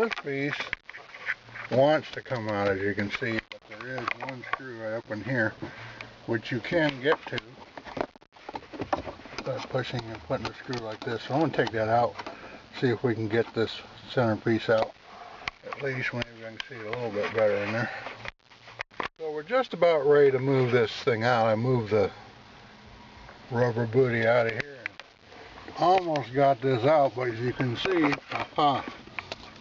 this piece wants to come out, as you can see, but there is one screw right up in here which you can get to by pushing and putting the screw like this. So I'm going to take that out, see if we can get this center piece out. At least maybe I can see it a little bit better in there. So we're just about ready to move this thing out. I moved the rubber booty out of here and almost got this out, but as you can see,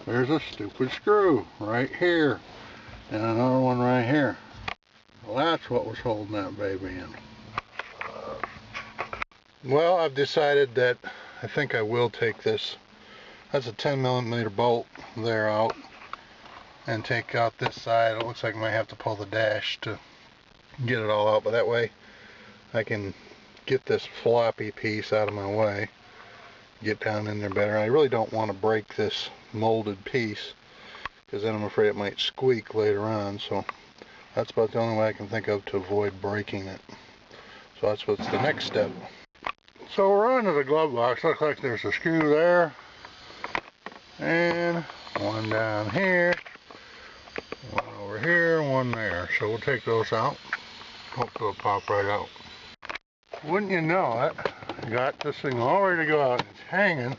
there's a stupid screw right here and another one right here. Well, that's what was holding that baby in. Well, I've decided that I think I will take this, that's a 10mm bolt there, out and take out this side. It looks like I might have to pull the dash to get it all out, but that way I can get this floppy piece out of my way, get down in there better. I really don't want to break this molded piece because then I'm afraid it might squeak later on, so that's about the only way I can think of to avoid breaking it. So that's what's the next step. So we're on to the glove box. Looks like there's a screw there and one down here, one over here, one there. So we'll take those out. Hopefully it'll pop right out. Wouldn't you know it, got this thing all ready to go out. It's hanging.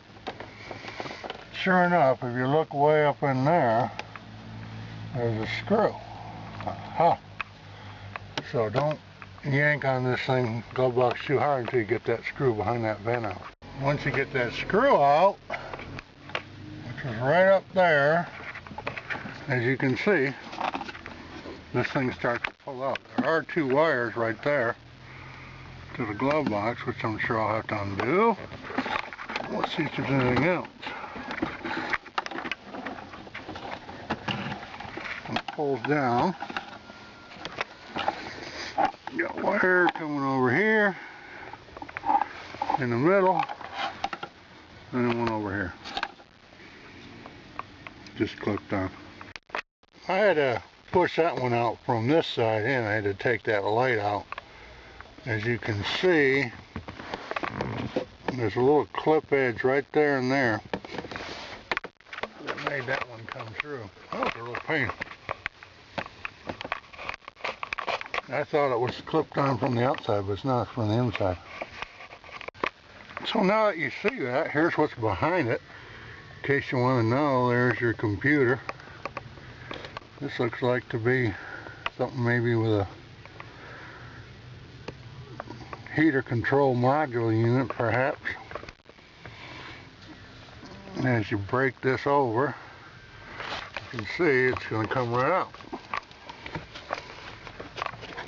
Sure enough, if you look way up in there, there's a screw. Aha. So don't yank on this thing, glove box, too hard until you get that screw behind that vent out. Once you get that screw out, which is right up there, as you can see, this thing starts to pull out. There are two wires right there to the glove box, which I'm sure I'll have to undo. Let's see if there's anything else. And it pulls down. Got wire coming over here in the middle, and then one over here. Just clicked on. I had to push that one out from this side in. I had to take that light out. As you can see, there's a little clip edge right there and there that made that one come through. That was a real pain. I thought it was clipped on from the outside, but it's not, from the inside. So now that you see that, here's what's behind it. In case you want to know, there's your computer. This looks like to be something maybe with a heater control module unit, perhaps. And as you break this over, you can see it's going to come right out.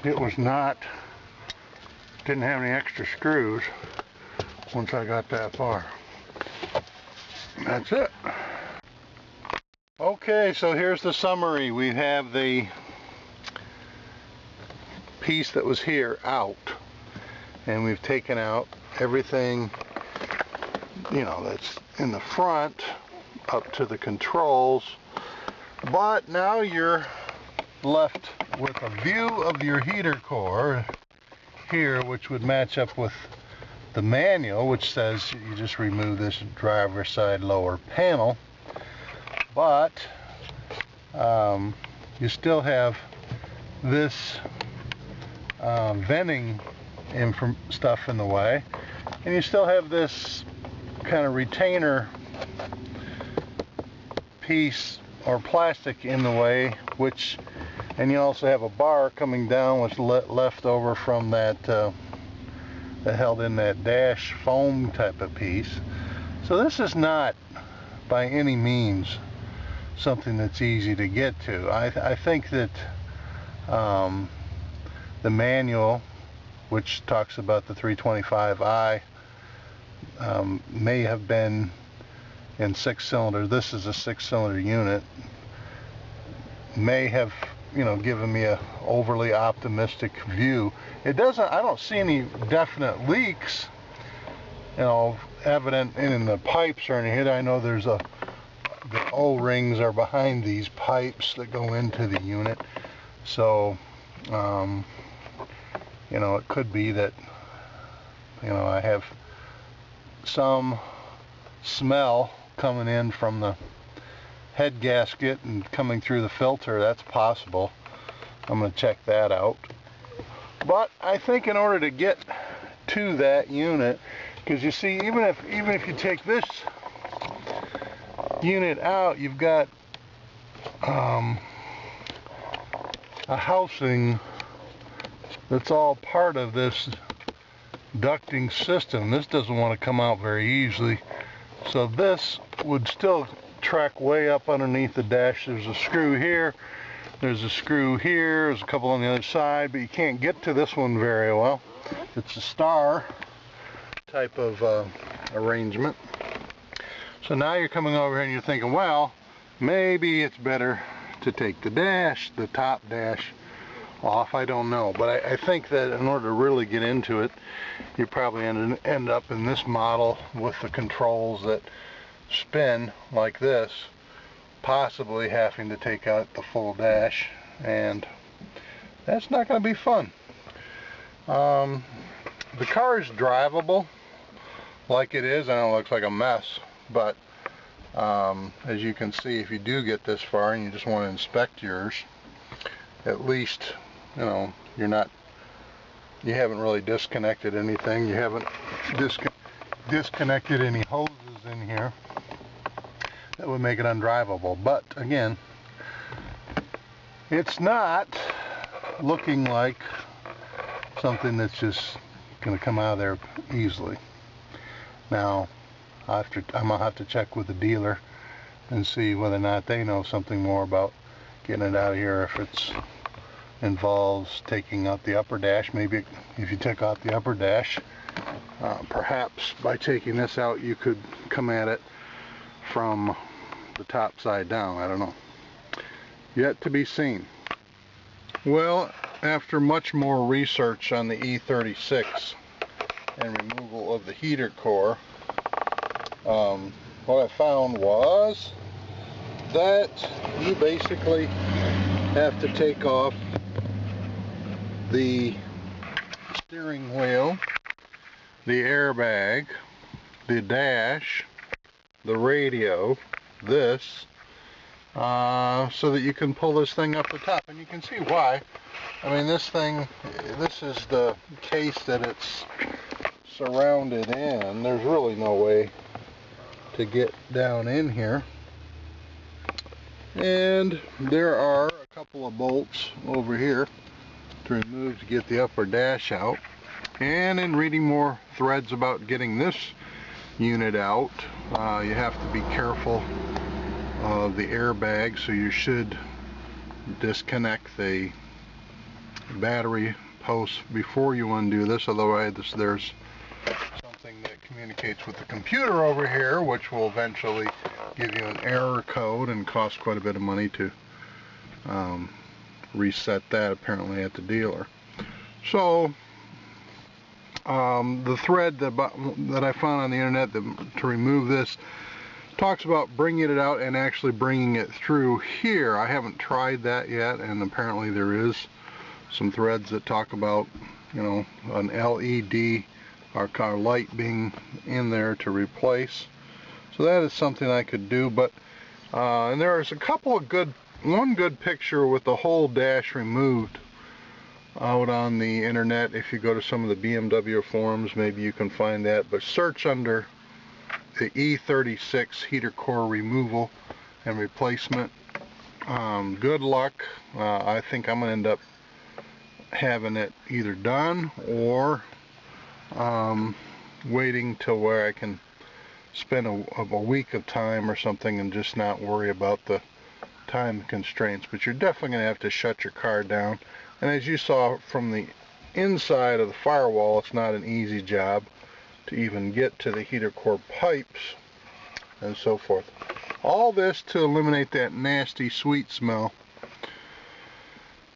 It was not, didn't have any extra screws once I got that far. That's it. Okay, so here's the summary. We have the piece that was here out, and we've taken out everything, you know, that's in the front up to the controls, but now you're left with a view of your heater core here, which would match up with the manual, which says you just remove this driver's side lower panel, but you still have this venting stuff in the way, and you still have this kind of retainer piece or plastic in the way, which, and you also have a bar coming down which left over from that that held in that dash foam type of piece. So this is not by any means something that's easy to get to. I think that the manual, which talks about the 325i, may have been in 6-cylinder. This is a 6-cylinder unit. May have, you know, given me a overly optimistic view. It doesn't, I don't see any definite leaks, you know, evident in the pipes or anything. I know there's the O-rings are behind these pipes that go into the unit. So, you know, it could be that, you know, I have some smell coming in from the head gasket and coming through the filter. That's possible. I'm going to check that out. But I think in order to get to that unit, because you see, even if you take this unit out, you've got a housing that's all part of this ducting system. This doesn't want to come out very easily, so this would still track way up underneath the dash. There's a screw here, there's a screw here, there's a couple on the other side, but you can't get to this one very well. It's a star type of arrangement. So now you're coming over here and you're thinking, well, maybe it's better to take the dash, the top dash, off. I don't know, but I think that in order to really get into it, you probably end up in this model with the controls that spin like this, possibly having to take out the full dash, and that's not going to be fun. The car is drivable like it is. I know it looks like a mess, but as you can see, if you do get this far and you just want to inspect yours, at least, you know, you haven't really disconnected anything. You haven't disconnected any hoses in here that would make it undrivable. But again, it's not looking like something that's just going to come out of there easily. Now, I'm going to have to check with the dealer and see whether or not they know something more about getting it out of here. If it involves taking out the upper dash, maybe if you took out the upper dash, perhaps by taking this out you could come at it from the top side down. I don't know. Yet to be seen. Well, after much more research on the E36 and removal of the heater core, what I found was that you basically have to take off the steering wheel, the airbag, the dash, the radio, this, so that you can pull this thing up the top. And you can see why. I mean, this is the case that it's surrounded in. There's really no way to get down in here. And there are a couple of bolts over here to remove to get the upper dash out. And in reading more threads about getting this unit out, you have to be careful of the airbag, so you should disconnect the battery post before you undo this. Otherwise there's something that communicates with the computer over here, which will eventually give you an error code and cost quite a bit of money to reset that, apparently, at the dealer. So the thread that I found on the internet to remove this talks about bringing it out and actually bringing it through here. I haven't tried that yet, and apparently there is some threads that talk about, you know, an LED or car light being in there to replace. So that is something I could do. But and there's a couple of one good picture with the whole dash removed out on the internet. If you go to some of the BMW forums, maybe you can find that. But search under the E36 heater core removal and replacement. Good luck. I think I'm going to end up having it either done or waiting till where I can spend a week of time or something and just not worry about the time constraints. But you're definitely going to have to shut your car down. And as you saw from the inside of the firewall, it's not an easy job to even get to the heater core pipes and so forth. All this to eliminate that nasty sweet smell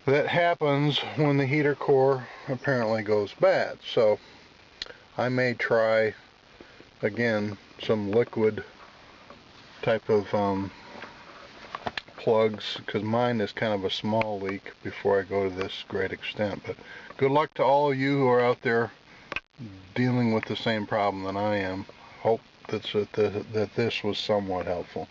that happens when the heater core apparently goes bad. So I may try again some liquid type of plugs, because mine is kind of a small leak, before I go to this great extent. But good luck to all of you who are out there dealing with the same problem that I am. Hope that this was somewhat helpful.